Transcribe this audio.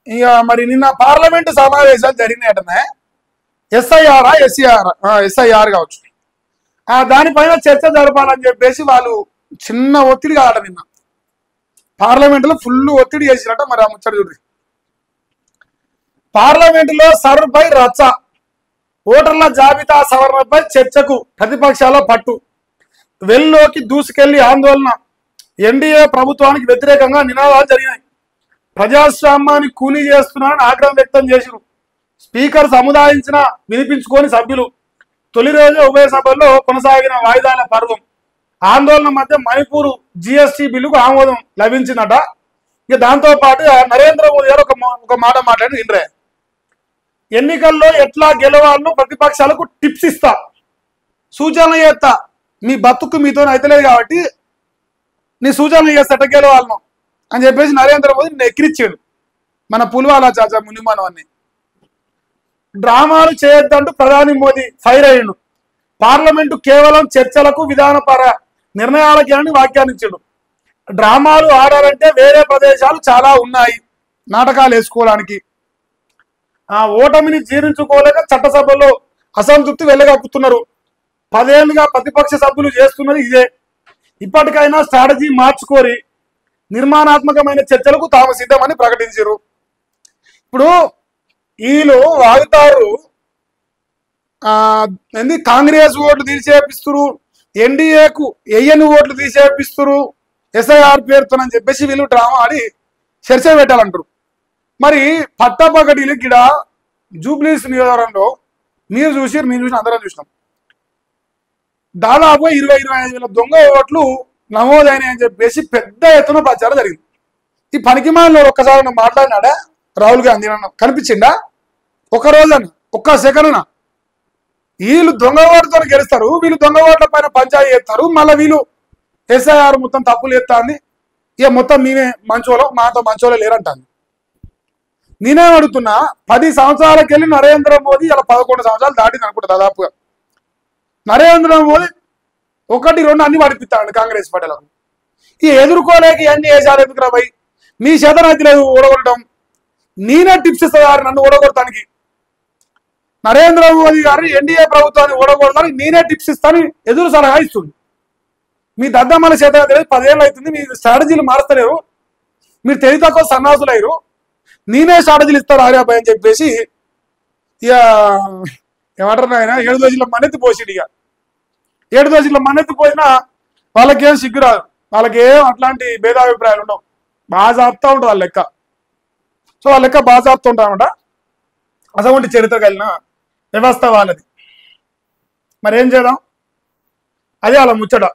ఇక మరి నిన్న పార్లమెంటు సమావేశాలు జరిగినాయటనే ఎస్ఐఆర్ ఎస్ఐఆర్ కావచ్చు దానిపైన చర్చ జరపాలని చెప్పేసి వాళ్ళు చిన్న ఒత్తిడి కాదట నిన్న పార్లమెంటులో ఫుల్ ఒత్తిడి చేసినట్ట మరి ఆ ముచ్చట చూడండి పార్లమెంటులో సర్పై రచ్చ ఓటర్ల జాబితా సవరణపై చర్చకు ప్రతిపక్షాల పట్టు వెల్లోకి దూసుకెళ్లి ఆందోళన ఎన్డీఏ ప్రభుత్వానికి వ్యతిరేకంగా నినాదాలు జరిగినాయి ప్రజాస్వామ్యాన్ని కూలీ చేస్తున్నారని ఆగ్రహం వ్యక్తం చేశారు స్పీకర్ సముదాయించిన వినిపించుకొని సభ్యులు తొలి రోజు ఉభయ సభల్లో కొనసాగిన వాయిదాల పర్వం ఆందోళన మధ్య మణిపూర్ జిఎస్టీ బిల్లుకు ఆమోదం లభించిందట ఇక దాంతో పాటు నరేంద్ర మోదీ గారు ఒక మాట మాట్లాడి వినరే ఎన్నికల్లో ఎట్లా గెలవాలను ప్రతిపక్షాలకు టిప్స్ ఇస్తా సూచనలు చేస్తా మీ బతుకు మీతో అయితలేదు కాబట్టి నీ సూచనలు చేస్తా ఎట్లా గెలవాలను అని చెప్పేసి నరేంద్ర మోదీ ఎక్కిరిచ్చాడు మన పులివాలా చాచా మునిమానం అన్ని డ్రామాలు చేయొద్దంటూ ప్రధాని మోదీ ఫైర్ అయ్యిండు పార్లమెంటు కేవలం చర్చలకు విధానపర నిర్ణయాలకేనని వ్యాఖ్యానించాడు డ్రామాలు ఆడాలంటే వేరే ప్రదేశాలు చాలా ఉన్నాయి నాటకాలు వేసుకోవడానికి ఓటమిని జీర్ణించుకోలేక చట్టసభలో అసంతృప్తి వెళ్ళగక్కుతున్నారు 10 ఏళ్లుగా ప్రతిపక్ష సభ్యులు చేస్తున్నది ఇదే ఇప్పటికైనా స్ట్రాటజీ మార్చుకోరి నిర్మాణాత్మకమైన చర్చలకు తాము సిద్ధమని ప్రకటించారు ఇప్పుడు వీళ్ళు వాగుతారు కాంగ్రెస్ ఓట్లు తీసేపిస్తురు ఎన్డీఏకు ఎయ్యని ఓట్లు తీసేపిస్తురు ఎస్ఐఆర్ పేరుతోనని చెప్పేసి వీళ్ళు డ్రామా ఆడి చర్చ పెట్టాలంటారు మరి పట్టపగటిలు గిడ జూబ్లీస్ నియోజకవర్గంలో మీరు చూసి నేను చూసిన అందరం చూసినాం దాదాపు 20-25 దొంగ ఓట్లు నమోదైనాయి అని చెప్పేసి పెద్ద ఎత్తున ప్రచారం జరిగింది ఈ పనికిమాలిన ఒక్కసారి మాట్లాడినాడా రాహుల్ గాంధీ నన్ను కనిపించిండా ఒక రోజున ఒక్క సెకండ్న వీళ్ళు దొంగ ఓటుతో గెలుస్తారు వీళ్ళు దొంగ ఓట్ల పైన పంచాయతీ చేస్తారు మళ్ళీ వీళ్ళు ఎస్ఐఆర్ మొత్తం తప్పులు ఎత్తాంది ఇక మొత్తం మేమే మంచోళం మాతో మంచోళం లేరంటాను నేనేం అడుగుతున్నా 10 సంవత్సరాలకు వెళ్ళి నరేంద్ర మోదీ ఇలా 11 సంవత్సరాలు దాటింది అనుకుంటా దాదాపుగా నరేంద్ర మోదీ 1-2 అన్ని పడిపిస్తాడు కాంగ్రెస్ పార్టీలకు ఈ ఎదుర్కోలేక ఇవన్నీ వేసారు ఎందుకురా భయ్ మీ చేతనైతే లేదు ఓడగొట్టడం నేనే టిప్స్ ఇస్తారు నన్ను ఓడగొడటానికి నరేంద్ర మోదీ గారు ఎన్డీఏ ప్రభుత్వాన్ని ఓడగొడతానికి నేనే టిప్స్ ఇస్తాను ఎదురు సలహా ఇస్తుంది మీ దద్దమ్మల చేతనైతే లేదు 10 ఏళ్ళు అవుతుంది మీ స్ట్రాటజీలు మారుస్తలేరు మీరు తెలివి తక్కువ సన్నాసులు అయ్యారు నేనే స్ట్రాటజీలు ఇస్తారు ఆర్యాబాయ్ అని చెప్పేసి ఇక ఏమంటారు ఆయన 7 రోజుల మన్నెత్తి పోసిడు ఇక 7 రోజుల మన్నెత్తి పోసినా వాళ్ళకేం సిగ్గురాదు వాళ్ళకేం అట్లాంటి భేదాభిప్రాయాలు ఉండవు బాగా జాపుతూ ఉంటుంది వాళ్ళ లెక్క సో వాళ్ళ లెక్క బాగా జాపుతూ ఉంటారన్నమాట అటువంటి చరిత్ర కలిగిన వ్యవస్థ వాళ్ళది మరి ఏం చేద్దాం అదే వాళ్ళ ముచ్చట